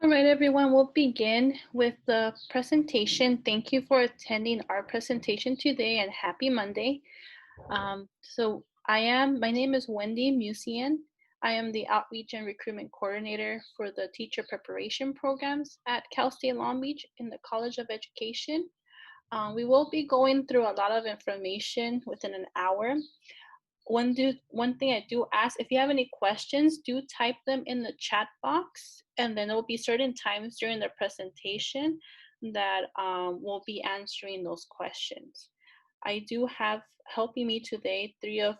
All right, everyone, we'll begin with the presentation. Thank you for attending our presentation today and happy Monday. My name is Wendy Musian. I am the Outreach and Recruitment Coordinator for the Teacher Preparation Programs at Cal State Long Beach in the College of Education. We will be going through a lot of information within an hour. One thing I do ask, if you have any questions, do type them in the chat box, and then there will be certain times during the presentation that we'll be answering those questions. I do have helping me today three of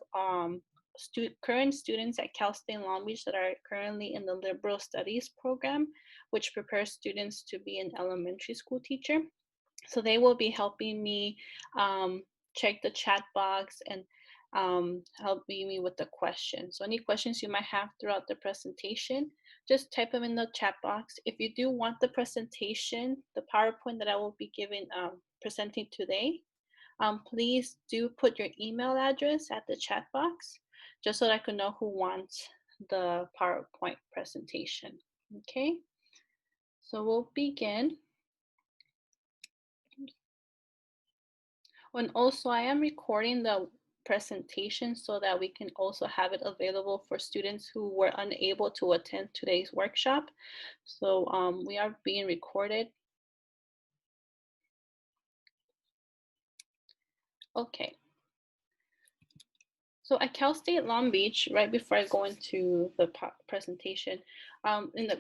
current students at Cal State Long Beach that are currently in the Liberal Studies program, which prepares students to be an elementary school teacher. So they will be helping me check the chat box and helping me with the questions. So any questions you might have throughout the presentation, just type them in the chat box. If you do want the presentation, the PowerPoint that I will be presenting today, please do put your email address at the chat box, just so that I can know who wants the PowerPoint presentation. Okay, so we'll begin. And also, I am recording the presentation so that we can also have it available for students who were unable to attend today's workshop. So we are being recorded. Okay. So at Cal State Long Beach, right before I go into the presentation,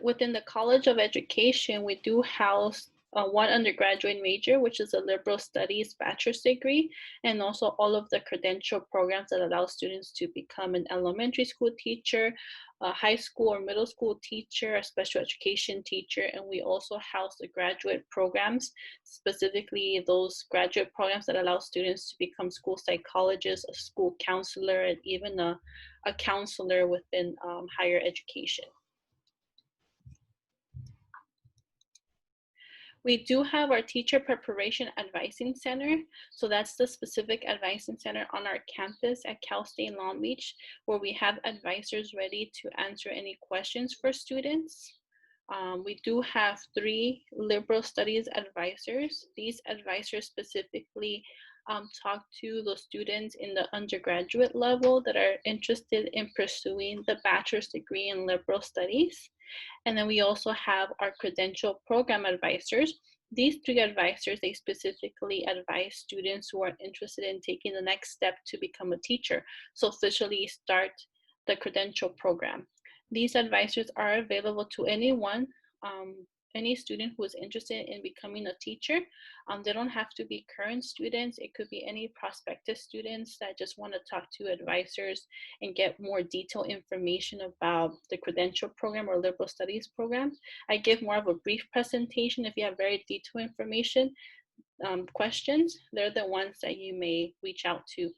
within the College of Education, we do house one undergraduate major, which is a liberal studies bachelor's degree, and also all of the credential programs that allow students to become an elementary school teacher, a high school or middle school teacher, a special education teacher, and we also house the graduate programs, specifically those graduate programs that allow students to become school psychologists, a school counselor, and even a counselor within higher education. We do have our Teacher Preparation Advising Center. So that's the specific advising center on our campus at Cal State Long Beach, where we have advisors ready to answer any questions for students. We do have 3 liberal studies advisors. These advisors specifically talk to the students in the undergraduate level that are interested in pursuing the bachelor's degree in liberal studies. And then we also have our credential program advisors. These 3 advisors, they specifically advise students who are interested in taking the next step to become a teacher, so officially start the credential program. These advisors are available to anyone, any student who is interested in becoming a teacher. They don't have to be current students. It could be any prospective students that just want to talk to advisors and get more detailed information about the credential program or liberal studies program. I give more of a brief presentation. If you have very detailed information, questions, they're the ones that you may reach out to.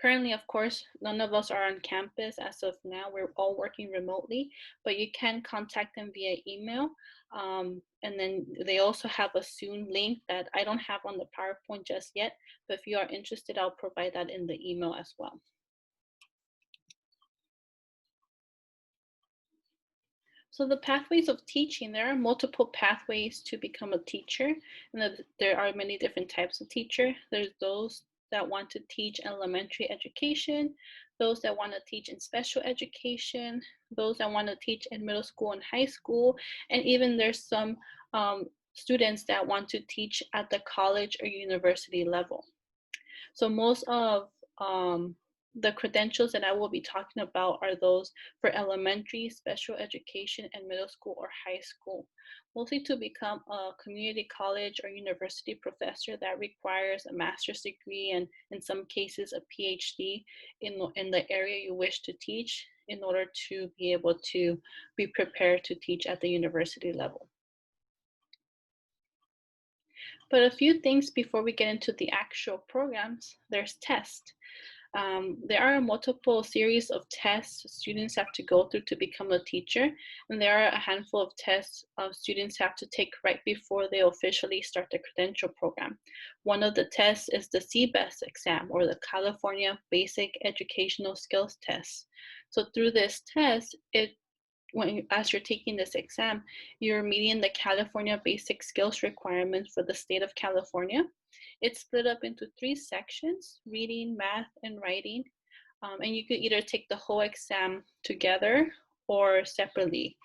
Currently, of course, none of us are on campus as of now. We're all working remotely, but you can contact them via email. And then they also have a Zoom link that I don't have on the PowerPoint just yet, but if you are interested, I'll provide that in the email as well. So the pathways of teaching, there are multiple pathways to become a teacher, and there are many different types of teacher. There's those that want to teach elementary education, those that want to teach in special education, those that want to teach in middle school and high school, and even there's some students that want to teach at the college or university level. So most of the credentials that I will be talking about are those for elementary, special education, and middle school or high school. Mostly to become a community college or university professor, that requires a master's degree and in some cases a PhD in the area you wish to teach in order to be able to be prepared to teach at the university level. But a few things before we get into the actual programs. There's tests. There are multiple series of tests students have to go through to become a teacher, and there are a handful of tests students have to take right before they officially start the credential program. One of the tests is the CBEST exam, or the California Basic Educational Skills Test. So through this test, it as you're taking this exam, you're meeting the California Basic Skills requirements for the state of California. It's split up into 3 sections: reading, math, and writing. And you could either take the whole exam together or separately.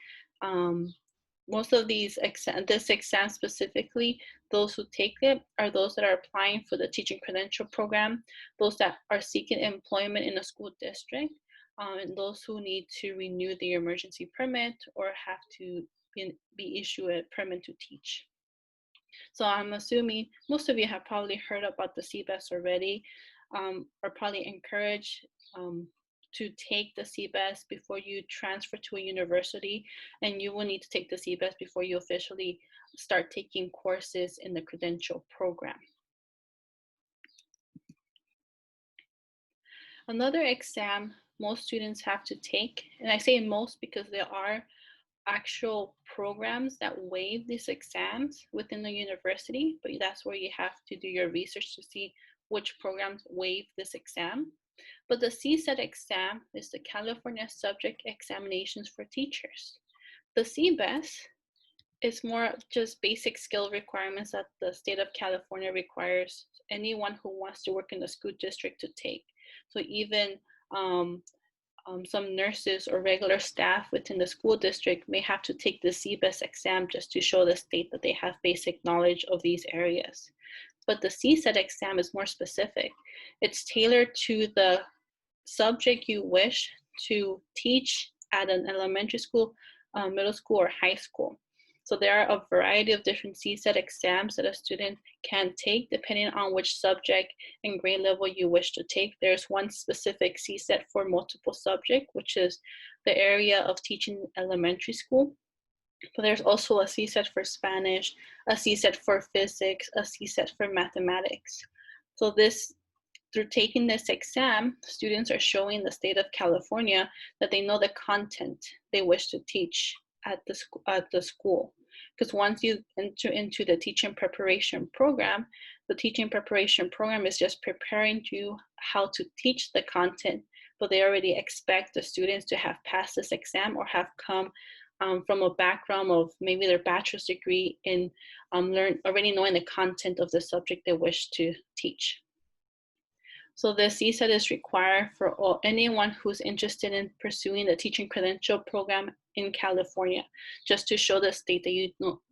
Most of this exam specifically, those who take it are those that are applying for the teaching credential program, those that are seeking employment in a school district, and those who need to renew their emergency permit or have to be issued a permit to teach. So I'm assuming most of you have probably heard about the CBEST already, or probably encouraged to take the CBEST before you transfer to a university, and you will need to take the CBEST before you officially start taking courses in the credential program. Another exam most students have to take, and I say most because there are actual programs that waive these exams within the university, but that's where you have to do your research to see which programs waive this exam. But the CSET exam is the California Subject Examinations for Teachers. The CBEST is more just basic skill requirements that the state of California requires anyone who wants to work in the school district to take. So even some nurses or regular staff within the school district may have to take the CBEST exam just to show the state that they have basic knowledge of these areas. But the CSET exam is more specific. It's tailored to the subject you wish to teach at an elementary school, middle school, or high school. So there are a variety of different CSET exams that a student can take depending on which subject and grade level you wish to take. There's one specific CSET for multiple subject, which is the area of teaching elementary school. But there's also a CSET for Spanish, a CSET for physics, a CSET for mathematics. So through taking this exam, students are showing the state of California that they know the content they wish to teach at the school. Because once you enter into the teaching preparation program, the teaching preparation program is just preparing you how to teach the content, but they already expect the students to have passed this exam or have come from a background of maybe their bachelor's degree in already knowing the content of the subject they wish to teach. So the CSET is required for anyone who's interested in pursuing the teaching credential program in California, just to show the state that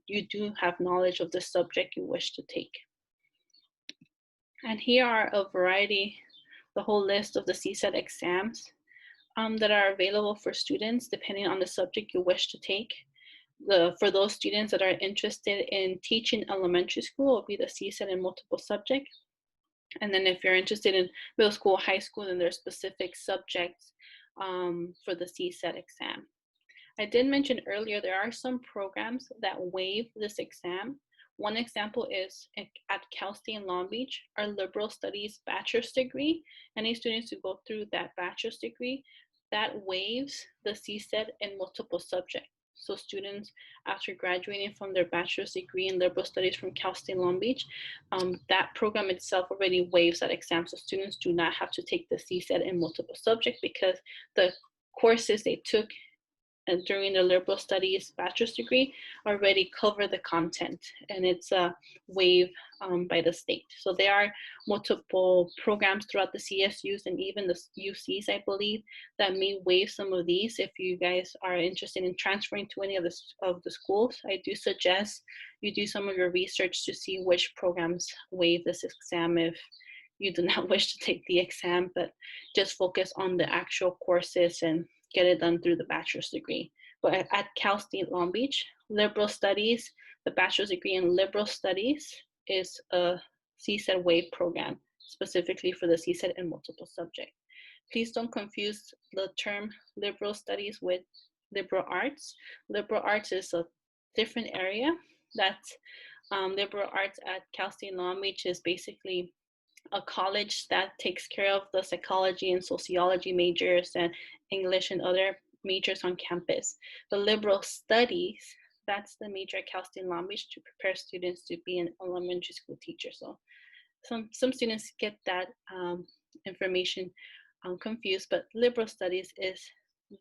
you do have knowledge of the subject you wish to take. And here are a variety, the whole list of the CSET exams that are available for students depending on the subject you wish to take. For those students that are interested in teaching elementary school, will be the CSET in multiple subject. And then if you're interested in middle school, high school, then there's specific subjects for the CSET exam. I did mention earlier, there are some programs that waive this exam. One example is at Cal State Long Beach, our liberal studies bachelor's degree. Any students who go through that bachelor's degree, that waives the CSET in multiple subjects. So students, after graduating from their bachelor's degree in liberal studies from Cal State Long Beach, that program itself already waives that exam. So students do not have to take the CSET in multiple subjects because the courses they took during the liberal studies bachelor's degree already cover the content, and it's a waive by the state. So there are multiple programs throughout the CSUs and even the UCs, I believe, that may waive some of these. If you guys are interested in transferring to any of the schools, I do suggest you do some of your research to see which programs waive this exam if you do not wish to take the exam, but just focus on the actual courses and get it done through the bachelor's degree. But at Cal State Long Beach, liberal studies, the bachelor's degree in liberal studies is a CSET waive program specifically for the CSET in multiple subject. Please don't confuse the term liberal studies with liberal arts. Liberal arts is a different area. That's liberal arts at Cal State Long Beach is basically a college that takes care of the psychology and sociology majors and English and other majors on campus. The liberal studies, that's the major at Cal State Long Beach to prepare students to be an elementary school teacher. So some students get that information confused, but liberal studies is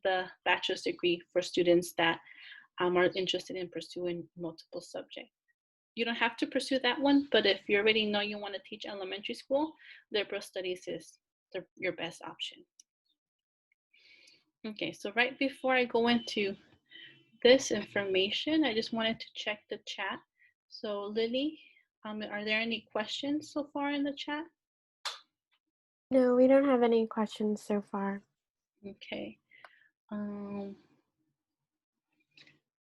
the bachelor's degree for students that are interested in pursuing multiple subjects. You don't have to pursue that one, but if you already know you want to teach elementary school, liberal studies is your best option. Okay, so right before I go into this information, I just wanted to check the chat. So Lily, are there any questions so far in the chat? No, we don't have any questions so far. Okay.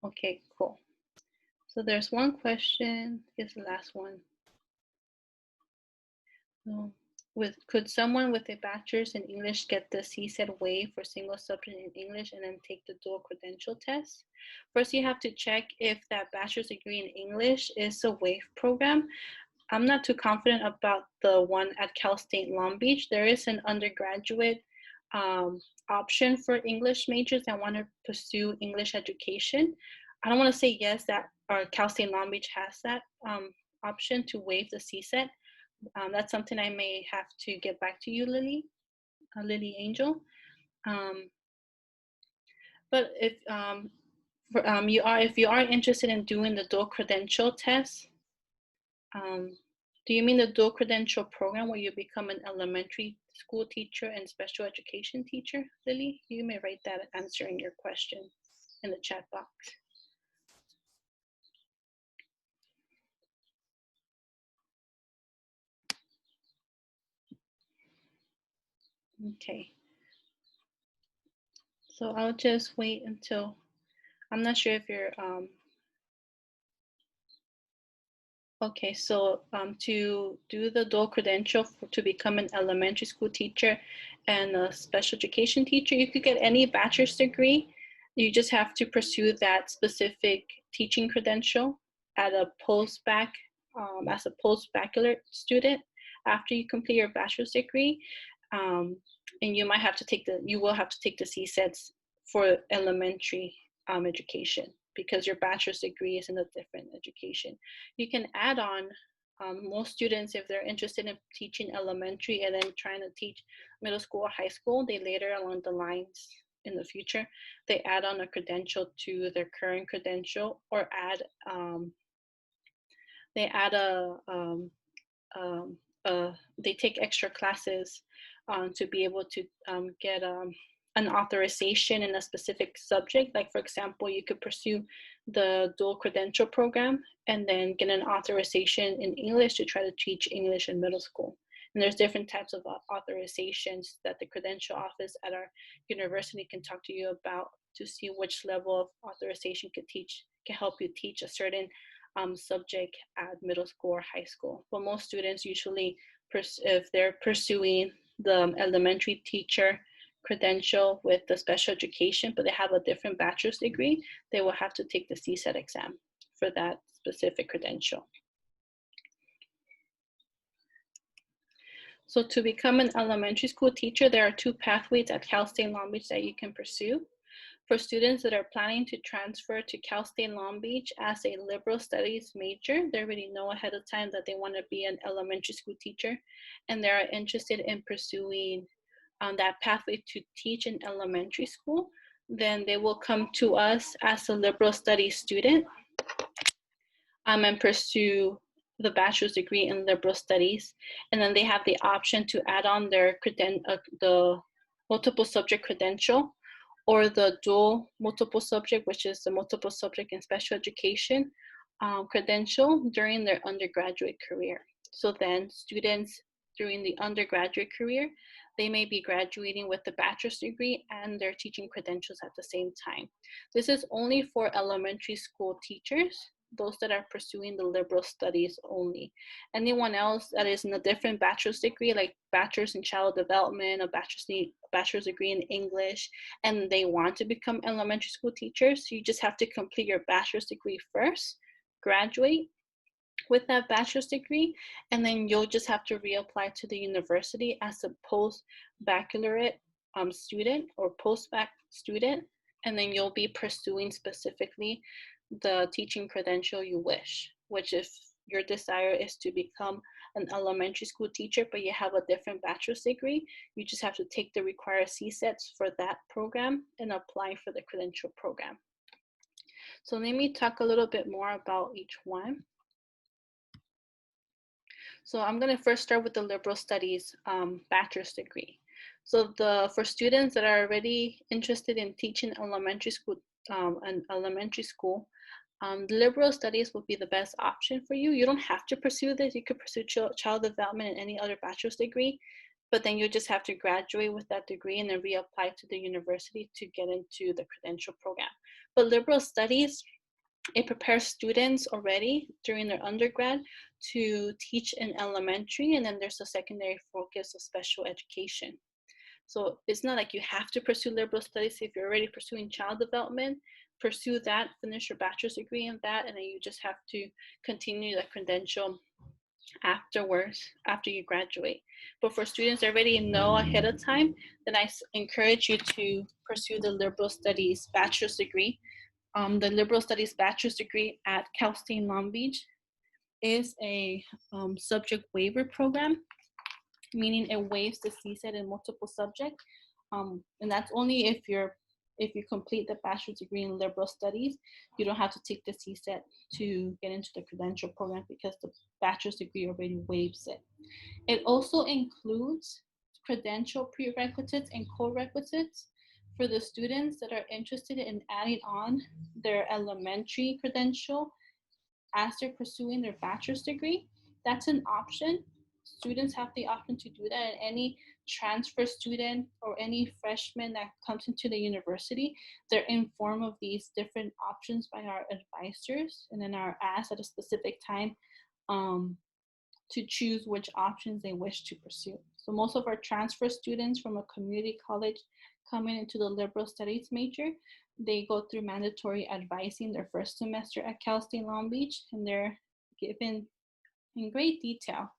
Okay, cool. So there's one question. Here's the last one. Could someone with a bachelor's in English get the CSET waived for single subject in English and then take the dual credential test? First, you have to check if that bachelor's degree in English is a waived program. I'm not too confident about the one at Cal State Long Beach. There is an undergraduate option for English majors that want to pursue English education. I don't want to say yes that Cal State Long Beach has that option to waive the CSET. That's something I may have to get back to you, Lily Angel. But if you are interested in doing the dual credential test, do you mean the dual credential program where you become an elementary school teacher and special education teacher, Lily? You may write that answer in your question in the chat box. Okay. So I'll just wait until, I'm not sure if you're, okay, so to do the dual credential to become an elementary school teacher and a special education teacher, you could get any bachelor's degree. You just have to pursue that specific teaching credential at a post-bac, as a post-baccalaureate student after you complete your bachelor's degree. And you might have to take you will have to take the CSETs for elementary education, because your bachelor's degree is in a different education. You can add on, most students, if they're interested in teaching elementary and then trying to teach middle school or high school, they later along the lines in the future, they add on a credential to their current credential, or they take extra classes to be able to get an authorization in a specific subject. Like, for example, you could pursue the dual credential program and then get an authorization in English to try to teach English in middle school. And there's different types of authorizations that the credential office at our university can talk to you about to see which level of authorization can help you teach a certain subject at middle school or high school. But most students usually, if they're pursuing the elementary teacher credential with the special education, but they have a different bachelor's degree, they will have to take the CSET exam for that specific credential. So to become an elementary school teacher, there are two pathways at Cal State Long Beach that you can pursue. For students that are planning to transfer to Cal State Long Beach as a liberal studies major, they already know ahead of time that they want to be an elementary school teacher, and they're interested in pursuing that pathway to teach in elementary school. Then they will come to us as a liberal studies student and pursue the bachelor's degree in liberal studies. And then they have the option to add on their the multiple subject credential, or the dual multiple subject, which is the multiple subject in special education credential during their undergraduate career. So then students during the undergraduate career, they may be graduating with the bachelor's degree and their teaching credentials at the same time. This is only for elementary school teachers, those that are pursuing the liberal studies only. Anyone else that is in a different bachelor's degree, like bachelor's in child development, a bachelor's degree in English, and they want to become elementary school teachers, you just have to complete your bachelor's degree first, graduate with that bachelor's degree, and then you'll just have to reapply to the university as a post-baccalaureate student or post-bac student, and then you'll be pursuing specifically the teaching credential you wish, which if your desire is to become an elementary school teacher, but you have a different bachelor's degree, you just have to take the required CSETs for that program and apply for the credential program. So let me talk a little bit more about each one. So I'm going to first start with the liberal studies bachelor's degree. So for students that are already interested in teaching elementary school, the liberal studies will be the best option for you. You don't have to pursue this. You could pursue child development and any other bachelor's degree, but then you just have to graduate with that degree and then reapply to the university to get into the credential program. But liberal studies, it prepares students already during their undergrad to teach in elementary, and then there's a secondary focus of special education. So it's not like you have to pursue liberal studies. If you're already pursuing child development, pursue that, finish your bachelor's degree in that, and then you just have to continue the credential afterwards, after you graduate. But for students that already know ahead of time, then I encourage you to pursue the liberal studies bachelor's degree. The liberal studies bachelor's degree at Cal State Long Beach is a subject waiver program, meaning it waives the CSET in multiple subjects. And that's only if you complete the bachelor's degree in liberal studies. You don't have to take the CSET to get into the credential program because the bachelor's degree already waives it. It also includes credential prerequisites and co-requisites for the students that are interested in adding on their elementary credential as they're pursuing their bachelor's degree. That's an option. Students have the option to do that, and any transfer student or any freshman that comes into the university, they're informed of these different options by our advisors and then are asked at a specific time to choose which options they wish to pursue. So most of our transfer students from a community college coming into the liberal studies major, they go through mandatory advising their first semester at Cal State Long Beach, and they're given in great detail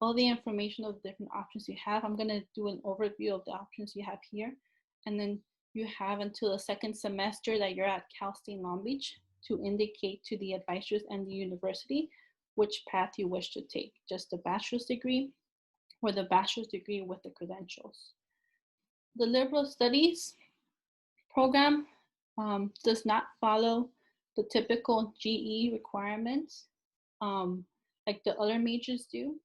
all the information of the different options you have. I'm going to do an overview of the options you have here, and then you have until the second semester that you're at Cal State Long Beach to indicate to the advisors and the university which path you wish to take, just the bachelor's degree or the bachelor's degree with the credentials. The liberal studies program does not follow the typical GE requirements like the other majors do.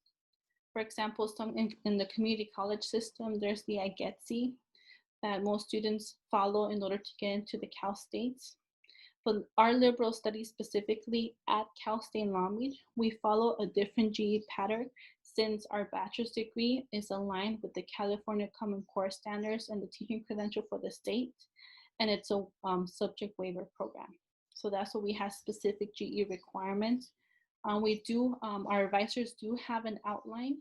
For example, some in the community college system, there's the IGETC that most students follow in order to get into the Cal States. But our liberal studies specifically at Cal State Long Beach, we follow a different GE pattern since our bachelor's degree is aligned with the California Common Core standards and the teaching credential for the state, and it's a subject waiver program. So that's what we have specific GE requirements. Our advisors do have an outline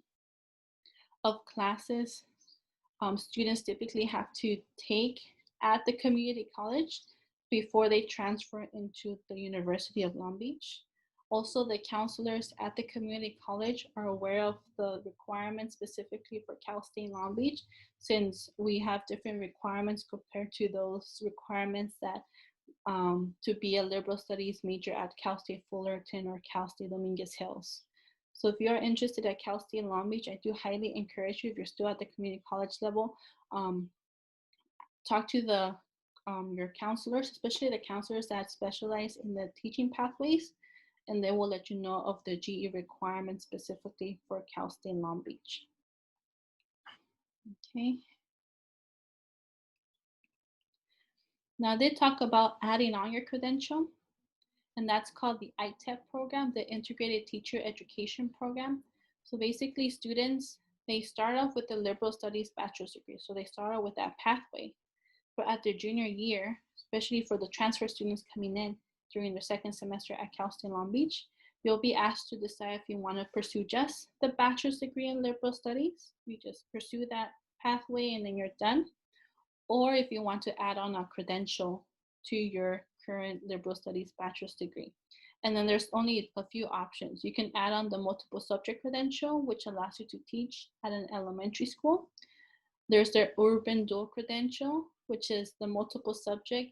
of classes students typically have to take at the community college before they transfer into the University of Long Beach. Also, the counselors at the community college are aware of the requirements specifically for Cal State Long Beach, since we have different requirements compared to those requirements that to be a liberal studies major at Cal State Fullerton or Cal State Dominguez Hills. So if you're interested at Cal State Long Beach, I do highly encourage you, if you're still at the community college level, talk to your counselors, especially the counselors that specialize in the teaching pathways, and they will let you know of the GE requirements specifically for Cal State Long Beach. Okay. Now they talk about adding on your credential, and that's called the ITEP program, the Integrated Teacher Education Program. So basically students, they start off with the liberal studies bachelor's degree. So they start out with that pathway. But at their junior year, especially for the transfer students coming in during their second semester at Cal State Long Beach, you'll be asked to decide if you want to pursue just the bachelor's degree in liberal studies. You just pursue that pathway and then you're done. Or if you want to add on a credential to your current liberal studies bachelor's degree. And then there's only a few options. You can add on the multiple subject credential, which allows you to teach at an elementary school. There's their urban dual credential, which is the multiple subject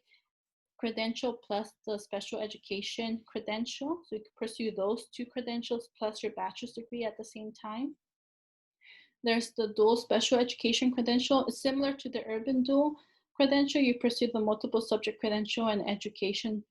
credential plus the special education credential. So you can pursue those 2 credentials plus your bachelor's degree at the same time. There's the dual special education credential. It's similar to the urban dual credential. You pursue the multiple subject credential and education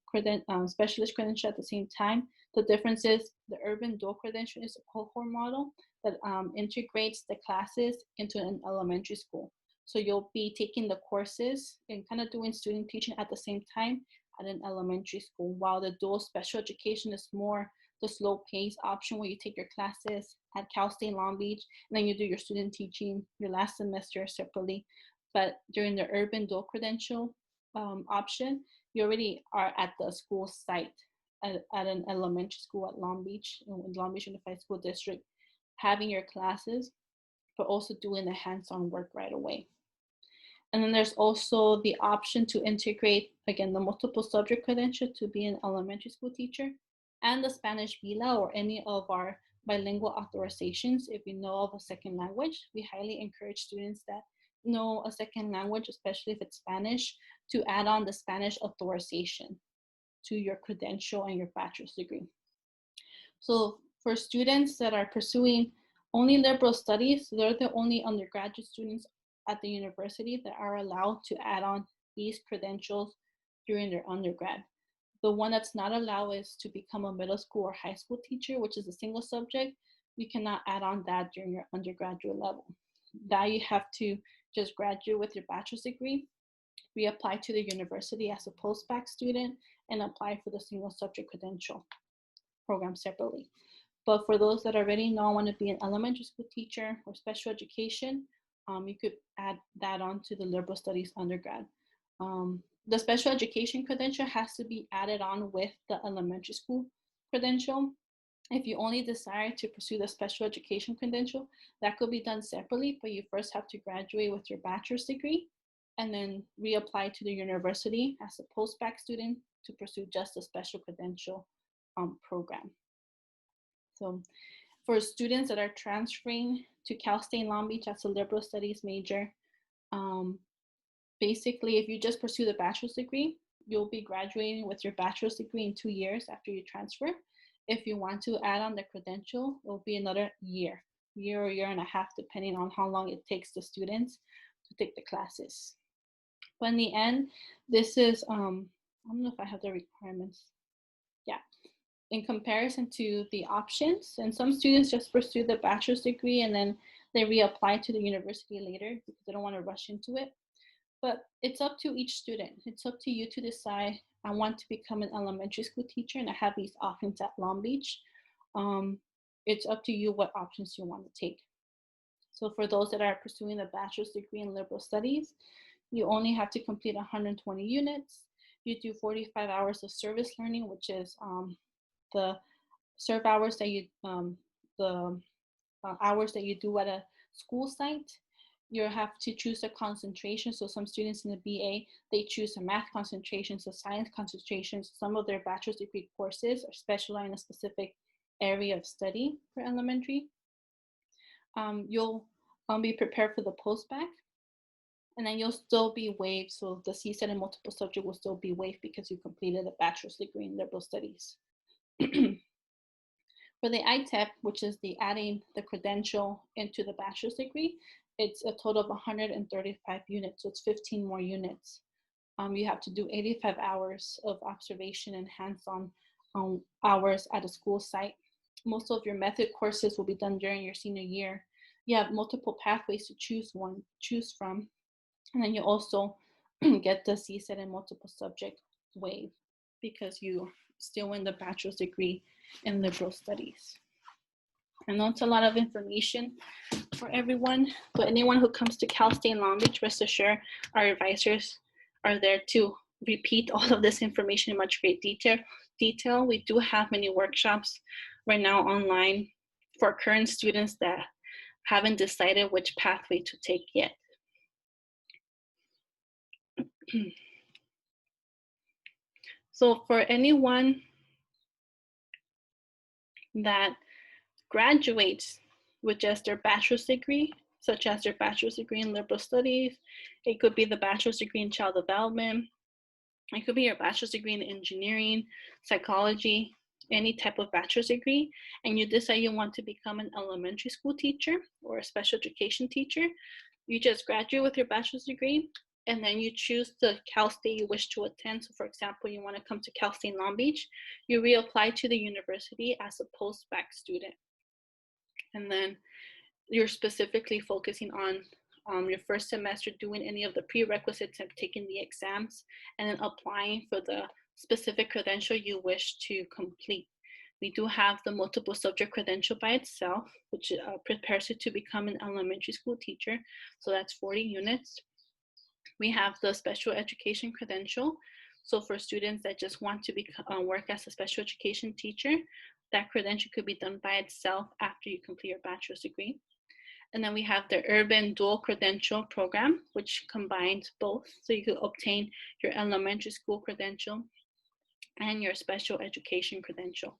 specialist credential at the same time. The difference is the urban dual credential is a cohort model that integrates the classes into an elementary school. So you'll be taking the courses and kind of doing student teaching at the same time at an elementary school, while the dual special education is more the slow pace option where you take your classes at Cal State Long Beach and then you do your student teaching your last semester separately. But during the urban dual credential option, you already are at the school site at an elementary school at Long Beach Unified School District, having your classes, but also doing the hands-on work right away. And then there's also the option to integrate, again, the multiple subject credential to be an elementary school teacher and the Spanish BILA or any of our bilingual authorizations. If you know of a second language, we highly encourage students that know a second language, especially if it's Spanish, to add on the Spanish authorization to your credential and your bachelor's degree. So for students that are pursuing only liberal studies, they're the only undergraduate students at the university that are allowed to add on these credentials during their undergrad. The one that's not allowed is to become a middle school or high school teacher, which is a single subject. You cannot add on that during your undergraduate level. That you have to just graduate with your bachelor's degree, reapply to the university as a post-bac student, and apply for the single subject credential program separately. But for those that already know want to be an elementary school teacher or special education, you could add that on to the liberal studies undergrad. The special education credential has to be added on with the elementary school credential. If you only desire to pursue the special education credential, that could be done separately, but you first have to graduate with your bachelor's degree and then reapply to the university as a post-bac student to pursue just a special credential program. So for students that are transferring to Cal State Long Beach as a liberal studies major, basically, if you just pursue the bachelor's degree, you'll be graduating with your bachelor's degree in 2 years after you transfer. If you want to add on the credential, it will be another year or year and a half, depending on how long it takes the students to take the classes. But in the end, this is, I don't know if I have the requirements. Yeah. In comparison to the options, and some students just pursue the bachelor's degree and then they reapply to the university later because they don't want to rush into it. But it's up to each student. It's up to you to decide, I want to become an elementary school teacher and I have these options at Long Beach. It's up to you what options you want to take. So for those that are pursuing a bachelor's degree in liberal studies, you only have to complete 120 units. You do 45 hours of service learning, which is the serve hours that you, hours that you do at a school site. You have to choose a concentration. So some students in the BA, they choose a math concentration, so science concentrations. Some of their bachelor's degree courses are specialized in a specific area of study for elementary. You'll be prepared for the post-bac, and then you'll still be waived. So the CSAT and multiple subject will still be waived because you completed a bachelor's degree in liberal studies. For the ITEP, which is the adding the credential into the bachelor's degree, it's a total of 135 units, so it's 15 more units. You have to do 85 hours of observation and hands-on hours at a school site. Most of your method courses will be done during your senior year. You have multiple pathways to choose from, and then you also get the CSAT and multiple subject waive because you still in the bachelor's degree in liberal studies. I know it's a lot of information for everyone, but anyone who comes to Cal State Long Beach, rest assured our advisors are there to repeat all of this information in much great detail. We do have many workshops right now online for current students that haven't decided which pathway to take yet. So for anyone that graduates with just their bachelor's degree, such as their bachelor's degree in liberal studies, it could be the bachelor's degree in child development, It could be your bachelor's degree in engineering, psychology, any type of bachelor's degree, and you decide you want to become an elementary school teacher or a special education teacher. You just graduate with your bachelor's degree, and then you choose the Cal State you wish to attend. So for example, you want to come to Cal State Long Beach, you reapply to the university as a post-bac student. And then you're specifically focusing on your first semester doing any of the prerequisites of taking the exams and then applying for the specific credential you wish to complete. We do have the multiple subject credential by itself, which prepares you to become an elementary school teacher. So that's 40 units. We have the special education credential. So for students that just want to work as a special education teacher, that credential could be done by itself after you complete your bachelor's degree. And then we have the Urban Dual Credential Program, which combines both. So you could obtain your elementary school credential and your special education credential.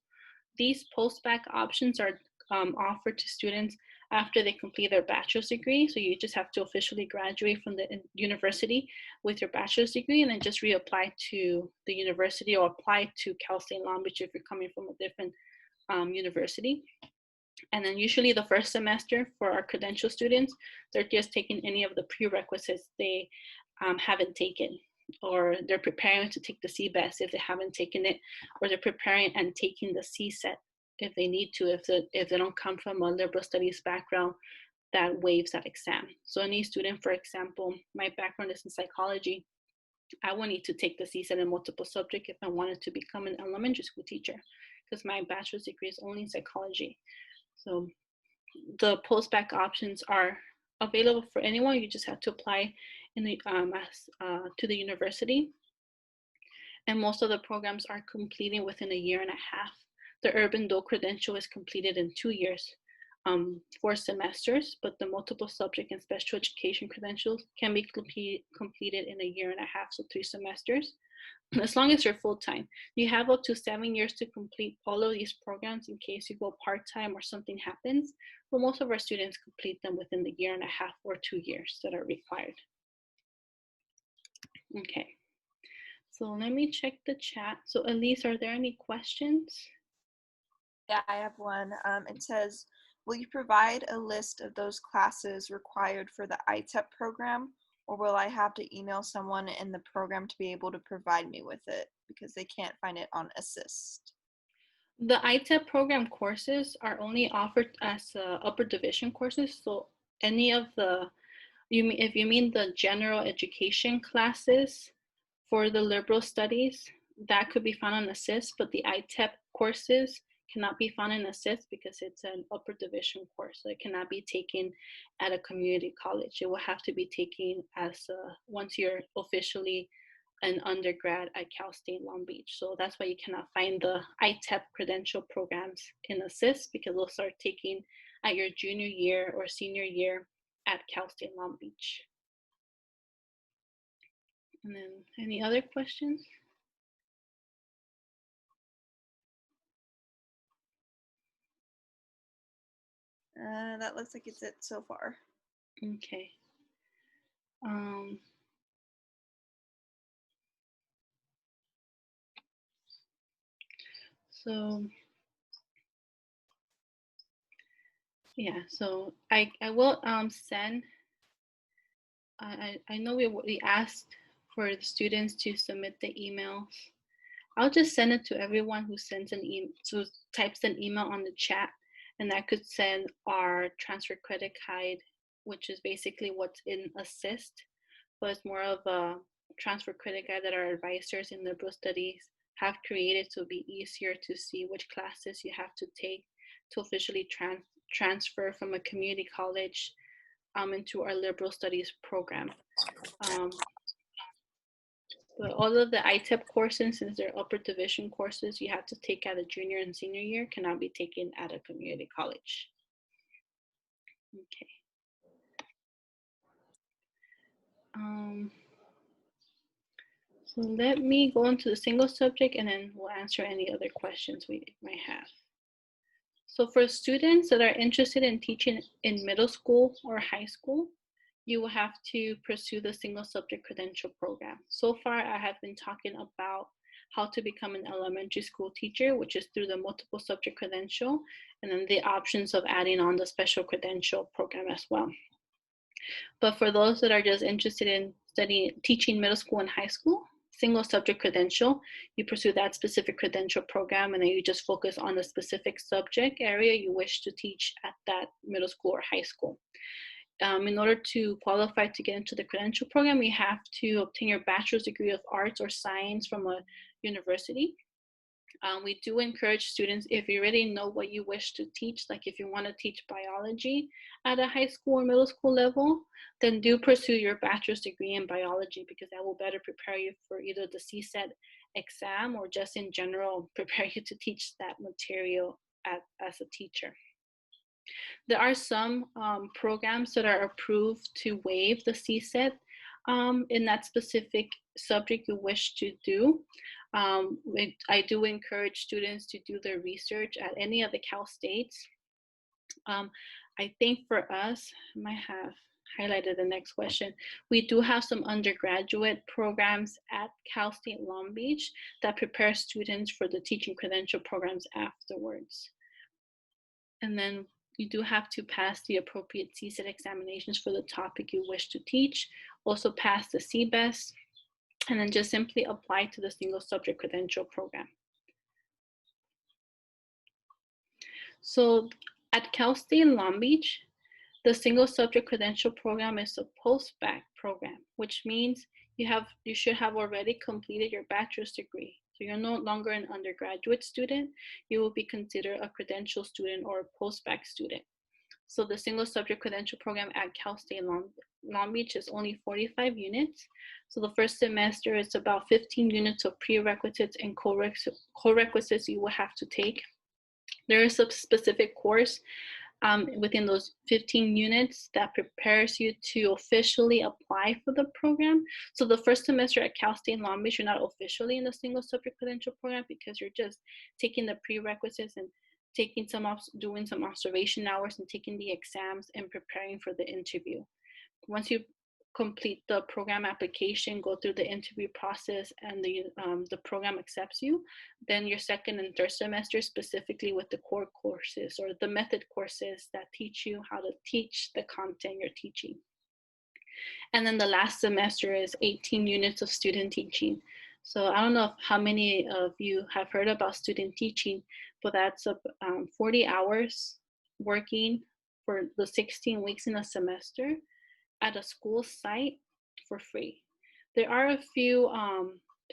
These post-bac options are offered to students after they complete their bachelor's degree. So you just have to officially graduate from the university with your bachelor's degree and then just reapply to the university or apply to Cal State Long Beach if you're coming from a different university. And then usually the first semester for our credential students, they're just taking any of the prerequisites they haven't taken, or they're preparing to take the CBEST if they haven't taken it, or they're preparing and taking the CSET if they need to, if they don't come from a liberal studies background that waives that exam. So any student, for example, my background is in psychology, I will need to take the CSET in multiple subject if I wanted to become an elementary school teacher, because my bachelor's degree is only in psychology. So the post-bac options are available for anyone. You just have to apply in the, to the university. And most of the programs are completing within a year and a half. The Urban Dual Credential is completed in 2 years, 4 semesters, but the multiple subject and special education credentials can be completed in a year and a half, so 3 semesters. As long as you're full-time. You have up to 7 years to complete all of these programs in case you go part-time or something happens, but most of our students complete them within the year and a half or 2 years that are required. Okay, so let me check the chat. So Elise, are there any questions? Yeah, I have one. It says, will you provide a list of those classes required for the ITEP program? Or will I have to email someone in the program to be able to provide me with it because they can't find it on Assist? The ITEP program courses are only offered as upper division courses. So any of the, if you mean the general education classes for the liberal studies, that could be found on Assist, but the ITEP courses cannot be found in Assist because it's an upper division course. So it cannot be taken at a community college. It will have to be taken as once you're officially an undergrad at Cal State Long Beach. So that's why you cannot find the ITEP credential programs in Assist, because they'll start taking at your junior year or senior year at Cal State Long Beach. And then any other questions? That looks like it's it so far. Okay. So yeah, so I will send. I know we asked for the students to submit the emails. I'll just send it to everyone who sends an who types an email on the chat, and that could send our transfer credit guide, which is basically what's in Assist, but it's more of a transfer credit guide that our advisors in liberal studies have created, so it'll be easier to see which classes you have to take to officially transfer from a community college into our liberal studies program. But all of the ITEP courses, since they're upper division courses, you have to take at a junior and senior year, cannot be taken at a community college. Okay. So let me go into the single subject and then we'll answer any other questions we might have. So for students that are interested in teaching in middle school or high school, you will have to pursue the single subject credential program. So far, I have been talking about how to become an elementary school teacher, which is through the multiple subject credential, and then the options of adding on the special credential program as well. But for those that are just interested in teaching middle school and high school, single subject credential, you pursue that specific credential program, and then you just focus on the specific subject area you wish to teach at that middle school or high school. In order to qualify to get into the credential program, you have to obtain your bachelor's degree of arts or science from a university. We do encourage students, if you already know what you wish to teach, like if you want to teach biology at a high school or middle school level, then do pursue your bachelor's degree in biology, because that will better prepare you for either the CSET exam or just in general prepare you to teach that material as a teacher. There are some programs that are approved to waive the CSET in that specific subject you wish to do. I do encourage students to do their research at any of the Cal States. I think for us, I might have highlighted the next question. We do have some undergraduate programs at Cal State Long Beach that prepare students for the teaching credential programs afterwards. And then you do have to pass the appropriate CSET examinations for the topic you wish to teach, also pass the CBEST, and then just simply apply to the single subject credential program. So at Cal State Long Beach, the single subject credential program is a post-bac program, which means you should have already completed your bachelor's degree. So you're no longer an undergraduate student, you will be considered a credential student or a post-bac student. So the single subject credential program at Cal State Long Beach is only 45 units. So the first semester is about 15 units of prerequisites and co-requisites you will have to take. There is a specific course within those 15 units that prepares you to officially apply for the program. So the first semester at Cal State Long Beach, you're not officially in the single subject credential program because you're just taking the prerequisites and doing some observation hours and taking the exams and preparing for the interview. Once you complete the program application, go through the interview process, and the program accepts you, then your second and third semester, specifically with the core courses or the method courses that teach you how to teach the content you're teaching. And then the last semester is 18 units of student teaching. So I don't know how many of you have heard about student teaching, but that's 40 hours working for the 16 weeks in a semester at a school site for free. There are a few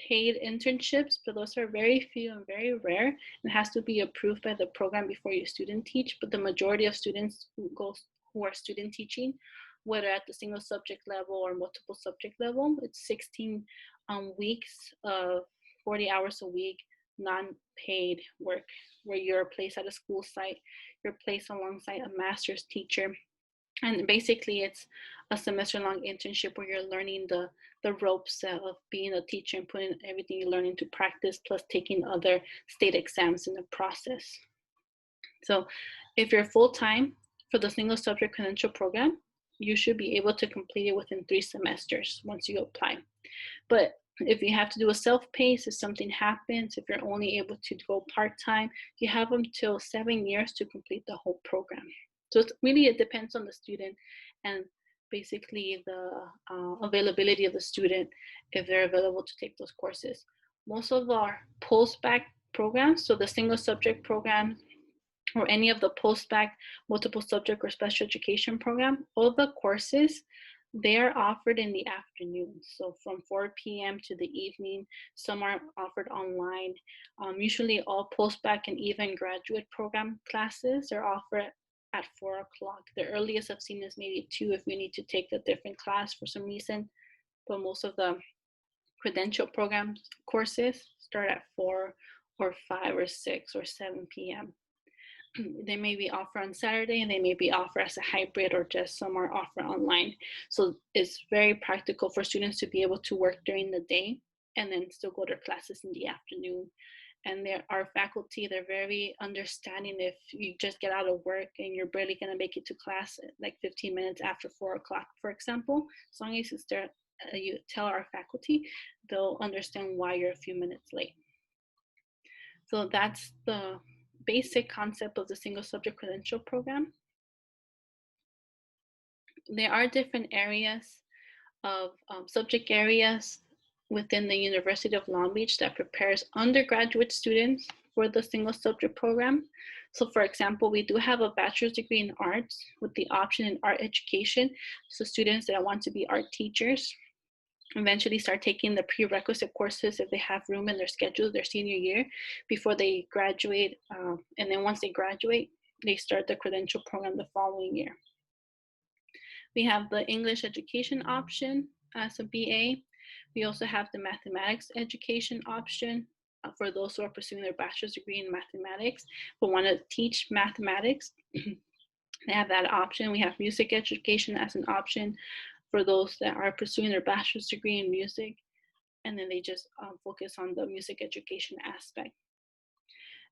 paid internships, but those are very few and very rare. It has to be approved by the program before you student teach, but the majority of students who are student teaching, whether at the single subject level or multiple subject level, it's 16 weeks of 40 hours a week, non-paid work, where you're placed at a school site, you're placed alongside a master's teacher. And basically it's a semester-long internship where you're learning the ropes of being a teacher and putting everything you learn into practice, plus taking other state exams in the process. So if you're full-time for the single subject credential program, you should be able to complete it within 3 semesters once you apply. But if you have to do a self-paced, if something happens, if you're only able to go part-time, you have until 7 years to complete the whole program. So it depends on the student and basically the availability of the student, if they're available to take those courses. Most of our post-bac programs, so the single subject program or any of the post-bac multiple subject or special education program, all the courses, they are offered in the afternoon. So from 4 p.m. to the evening, some are offered online. Usually all post-bac and even graduate program classes are offered at 4 o'clock. The earliest I've seen is maybe 2 if we need to take a different class for some reason, but most of the credential program courses start at 4 or 5 or 6 or 7 p.m. They may be offered on Saturday, and they may be offered as a hybrid, or just some are offered online. So it's very practical for students to be able to work during the day and then still go to classes in the afternoon. And our faculty, they're very understanding if you just get out of work and you're barely going to make it to class like 15 minutes after 4 o'clock, for example. As long as it's there, you tell our faculty, they'll understand why you're a few minutes late. So that's the basic concept of the single subject credential program. There are different areas of subject areas within the University of Long Beach that prepares undergraduate students for the single subject program. So for example, we do have a bachelor's degree in arts with the option in art education. So students that want to be art teachers eventually start taking the prerequisite courses if they have room in their schedule their senior year before they graduate. And then once they graduate, they start the credential program the following year. We have the English education option as a BA. We also have the mathematics education option for those who are pursuing their bachelor's degree in mathematics but want to teach mathematics. They have that option. We have music education as an option for those that are pursuing their bachelor's degree in music, and then they just focus on the music education aspect.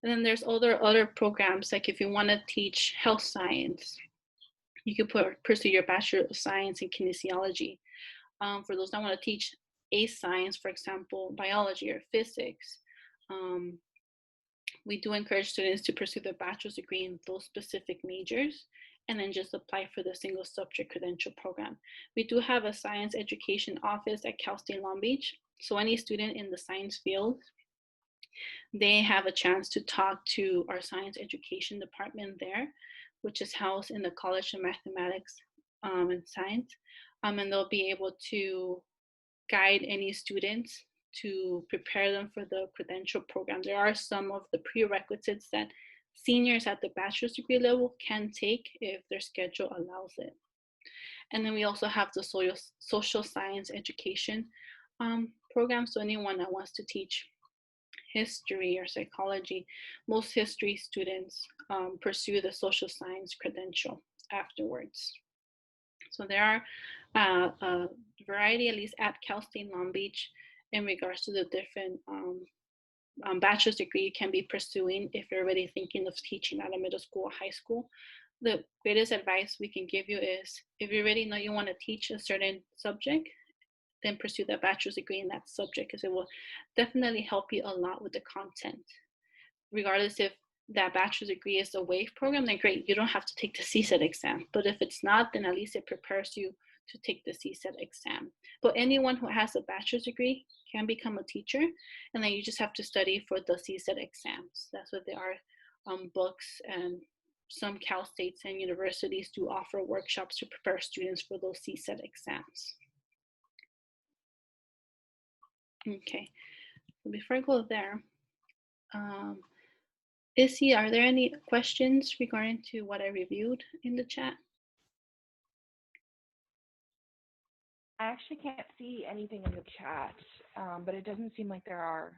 And then there's other programs, like if you want to teach health science, you could pursue your Bachelor of Science in Kinesiology. For those that want to teach a science, for example, biology or physics, we do encourage students to pursue their bachelor's degree in those specific majors and then just apply for the single subject credential program. We do have a science education office at Cal State Long Beach. So any student in the science field, they have a chance to talk to our science education department there, which is housed in the College of Mathematics and Science. And they'll be able to guide any students to prepare them for the credential program. There are some of the prerequisites that seniors at the bachelor's degree level can take if their schedule allows it. And then we also have the social science education program. So anyone that wants to teach history or psychology, most history students pursue the social science credential afterwards. So there are a variety, at least at Cal State Long Beach, in regards to the different bachelor's degree you can be pursuing if you're already thinking of teaching at a middle school or high school. The greatest advice we can give you is if you already know you want to teach a certain subject, then pursue that bachelor's degree in that subject, because it will definitely help you a lot with the content. Regardless if that bachelor's degree is a WAVE program, then great, you don't have to take the CSET exam. But if it's not, then at least it prepares you to take the CSET exam. But anyone who has a bachelor's degree can become a teacher, and then you just have to study for the CSET exams. That's what there are books, and some Cal States and universities do offer workshops to prepare students for those CSET exams. Okay, so before I go there, Issy, are there any questions regarding to what I reviewed in the chat? I actually can't see anything in the chat, but it doesn't seem like there are.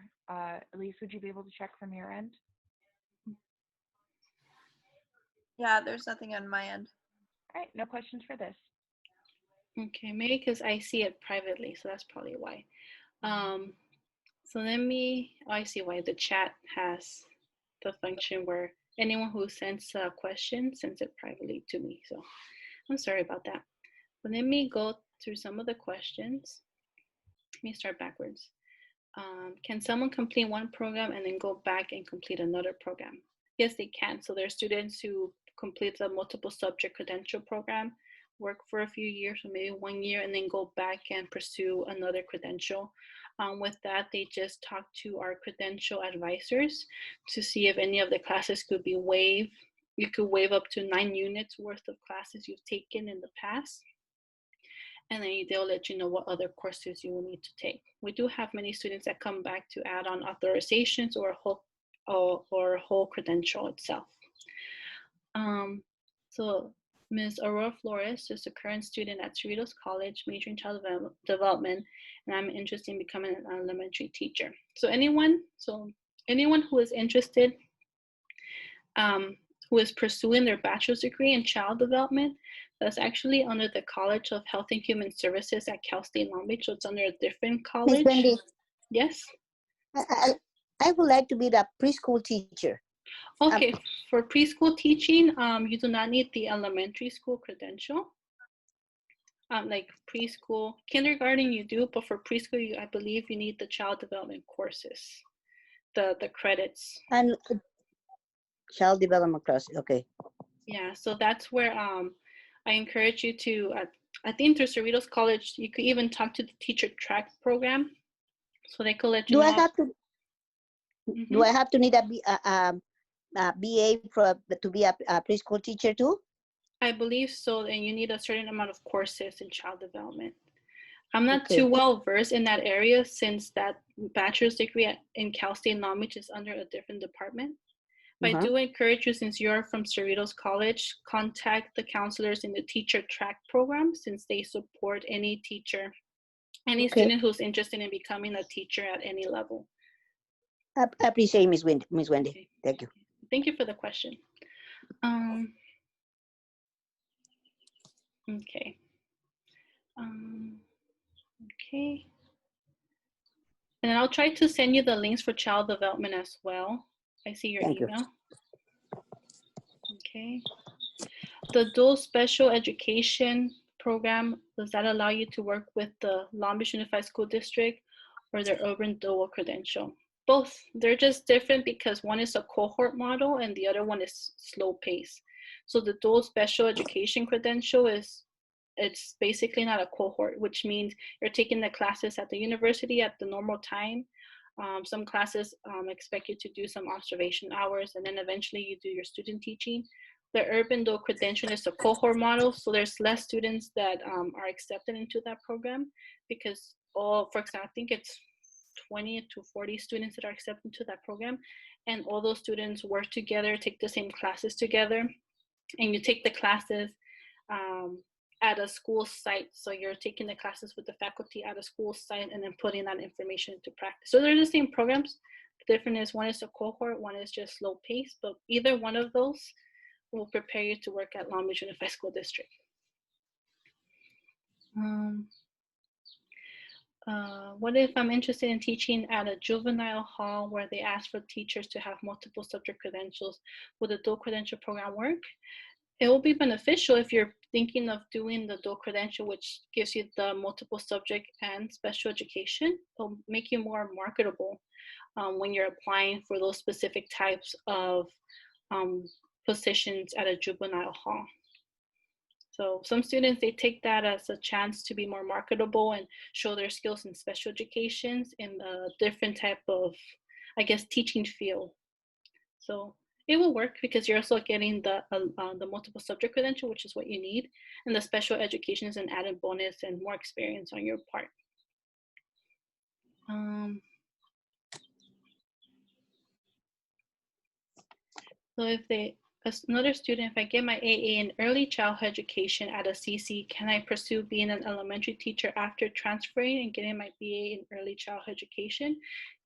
Elise, would you be able to check from your end? Yeah, there's nothing on my end. All right, no questions for this. Okay, maybe because I see it privately, so that's probably why. So let me, I see why the chat has the function where anyone who sends a question sends it privately to me. So I'm sorry about that. But let me go through some of the questions. Let me start backwards. Can someone complete one program and then go back and complete another program? Yes, they can. So there are students who complete the multiple subject credential program, work for a few years, or maybe 1 year, and then go back and pursue another credential. With that, they just talk to our credential advisors to see if any of the classes could be waived. You could waive up to 9 units worth of classes you've taken in the past. And then they'll let you know what other courses you will need to take. We do have many students that come back to add on authorizations or a whole credential itself. So Ms. Aurora Flores is a current student at Cerritos College, majoring in child development, and I'm interested in becoming an elementary teacher. So anyone who is interested, who is pursuing their bachelor's degree in child development, that's actually under the College of Health and Human Services at Cal State Long Beach, so it's under a different college. Ms. Wendy, Yes? I would like to be the preschool teacher. Okay, for preschool teaching, you do not need the elementary school credential. Like preschool, kindergarten you do, but for preschool, I believe you need the child development courses, the credits. And child development class, okay. Yeah, so that's where I encourage you to, I think through Cerritos College, you could even talk to the teacher track program, so they could let you Do know. I have to? Mm-hmm. Do I have to need a BA to be a preschool teacher too? I believe so, and you need a certain amount of courses in child development. I'm not Okay. too well versed in that area since that bachelor's degree in Cal State Long Beach is under a different department. But I do encourage you, since you're from Cerritos College, contact the counselors in the teacher track program since they support any teacher, any student who's interested in becoming a teacher at any level. I appreciate Ms. Wendy. Okay. Thank you. Thank you for the question. Okay. Okay. And I'll try to send you the links for child development as well. I see your email. Okay. The dual special education program, does that allow you to work with the Long Beach Unified School District or the urban dual credential? Both. They're just different because one is a cohort model and the other one is slow pace. So the dual special education credential it's basically not a cohort, which means you're taking the classes at the university at the normal time. Some classes expect you to do some observation hours, and then eventually you do your student teaching. The urban dual credential is a cohort model, so there's less students that are accepted into that program because for example, I think it's 20 to 40 students that are accepted into that program, and all those students work together, take the same classes together, and you take the classes at a school site. So you're taking the classes with the faculty at a school site and then putting that information into practice. So they're the same programs. The difference is one is a cohort, one is just slow pace, but either one of those will prepare you to work at Long Beach Unified School District. What if I'm interested in teaching at a juvenile hall where they ask for teachers to have multiple subject credentials? Would the dual credential program work? It will be beneficial if you're thinking of doing the dual credential, which gives you the multiple subject and special education. It'll make you more marketable when you're applying for those specific types of positions at a juvenile hall. So some students, they take that as a chance to be more marketable and show their skills in special educations in a different type of, I guess, teaching field. So it will work because you're also getting the multiple subject credential, which is what you need. And the special education is an added bonus and more experience on your part. So if another student, if I get my AA in early childhood education at a CC, can I pursue being an elementary teacher after transferring and getting my BA in early childhood education?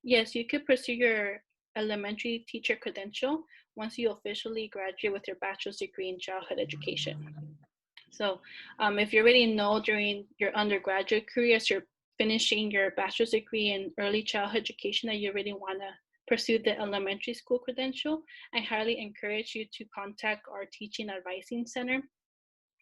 Yes, you could pursue your elementary teacher credential once you officially graduate with your bachelor's degree in childhood education. So if you already know during your undergraduate career, as you're finishing your bachelor's degree in early childhood education, that you really want to pursue the elementary school credential, I highly encourage you to contact our teaching advising center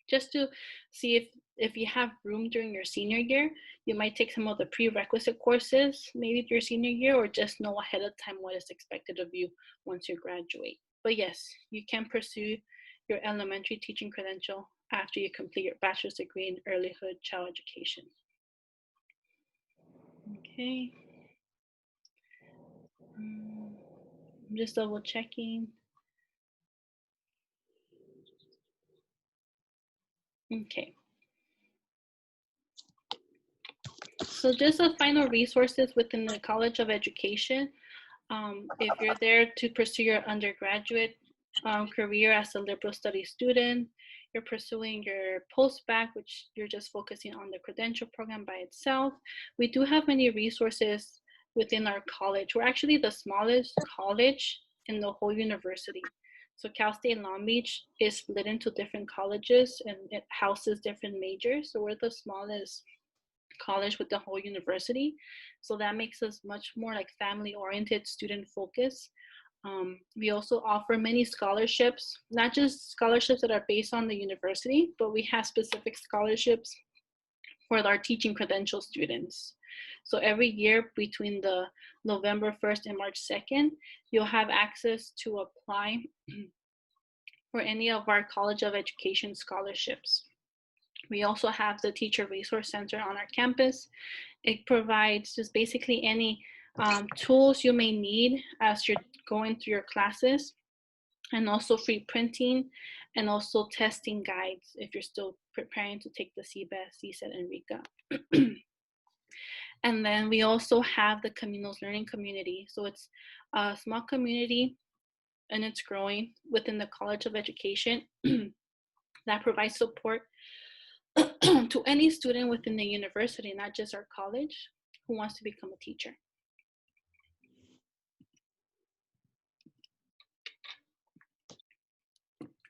just to see if you have room during your senior year. You might take some of the prerequisite courses maybe your senior year, or just know ahead of time what is expected of you once you graduate. But yes, you can pursue your elementary teaching credential after you complete your bachelor's degree in earlyhood child education. Okay. I'm just double checking. Okay. So just the final resources within the College of Education. If you're there to pursue your undergraduate career as a liberal studies student, you're pursuing your post-bac, which you're just focusing on the credential program by itself. We do have many resources within our college. We're actually the smallest college in the whole university. So Cal State Long Beach is split into different colleges and it houses different majors. So we're the smallest college with the whole university. So that makes us much more like family-oriented, student-focused. We also offer many scholarships, not just scholarships that are based on the university, but we have specific scholarships for our teaching credential students. So every year between the November 1st and March 2nd, you'll have access to apply for any of our College of Education scholarships. We also have the Teacher Resource Center on our campus. It provides just basically any tools you may need as you're going through your classes, and also free printing and also testing guides if you're still preparing to take the CBEST, CSET, and RECA. And then we also have the Caminos Learning Community. So it's a small community and it's growing within the College of Education that provides support to any student within the university, not just our college, who wants to become a teacher.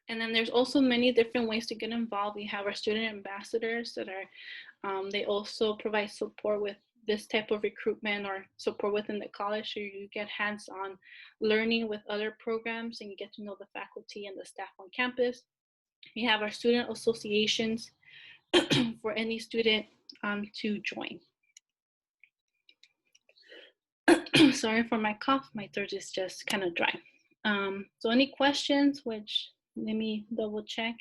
And then there's also many different ways to get involved. We have our student ambassadors that are, they also provide support with this type of recruitment or support within the college, so you get hands-on learning with other programs and you get to know the faculty and the staff on campus. We have our student associations for any student to join. Sorry for my cough, my throat is just kind of dry. So any questions, which let me double check.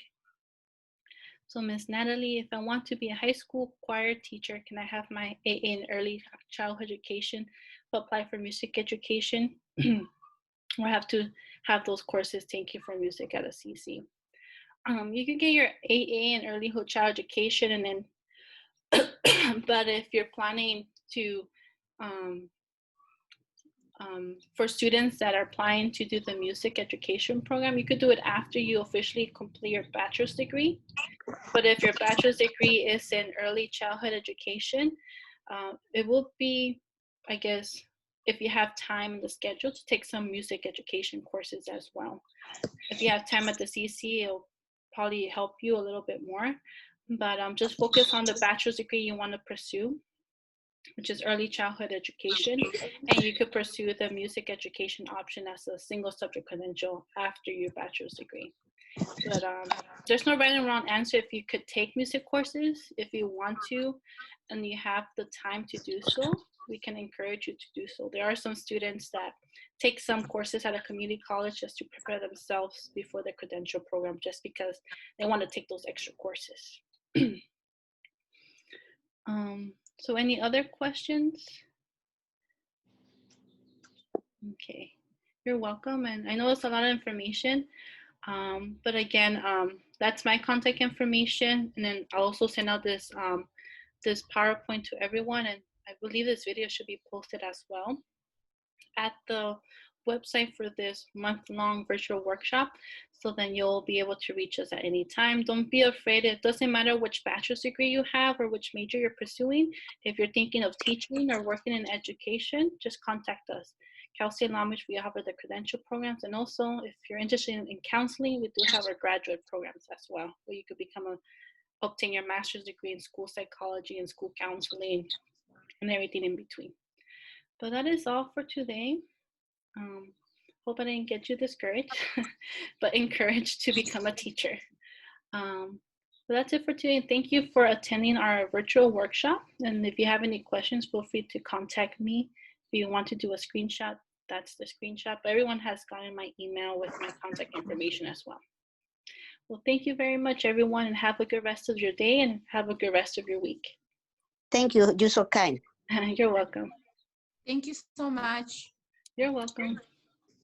So Miss Natalie, if I want to be a high school choir teacher, can I have my AA in early childhood education, apply for music education, or have to have those courses taken for music at a CC? You can get your AA in early child education, and then, but if you're planning to, for students that are applying to do the music education program, you could do it after you officially complete your bachelor's degree. But if your bachelor's degree is in early childhood education, it will be, I guess, if you have time in the schedule, to take some music education courses as well. If you have time at the CC, it'll probably help you a little bit more. But just focus on the bachelor's degree you want to pursue, which is early childhood education, and you could pursue the music education option as a single subject credential after your bachelor's degree. But there's no right and wrong answer. If you could take music courses, if you want to, and you have the time to do so, we can encourage you to do so. There are some students that take some courses at a community college just to prepare themselves before the credential program, just because they want to take those extra courses. So any other questions? Okay, you're welcome. And I know it's a lot of information, but again, that's my contact information. And then I'll also send out this, this PowerPoint to everyone. And I believe this video should be posted as well at the website for this month-long virtual workshop. So then you'll be able to reach us at any time. Don't be afraid. It doesn't matter which bachelor's degree you have or which major you're pursuing. If you're thinking of teaching or working in education, just contact us. Cal State Long Beach, we offer the credential programs. And also, if you're interested in counseling, we do have our graduate programs as well, where you could obtain your master's degree in school psychology and school counseling and everything in between. But that is all for today. Hope I didn't get you discouraged, but encouraged to become a teacher. So that's it for today. Thank you for attending our virtual workshop. And if you have any questions, feel free to contact me. If you want to do a screenshot, that's the screenshot. But everyone has gotten my email with my contact information as well. Well, thank you very much, everyone, and have a good rest of your day and have a good rest of your week. Thank you. You're so kind. You're welcome. Thank you so much. You're welcome.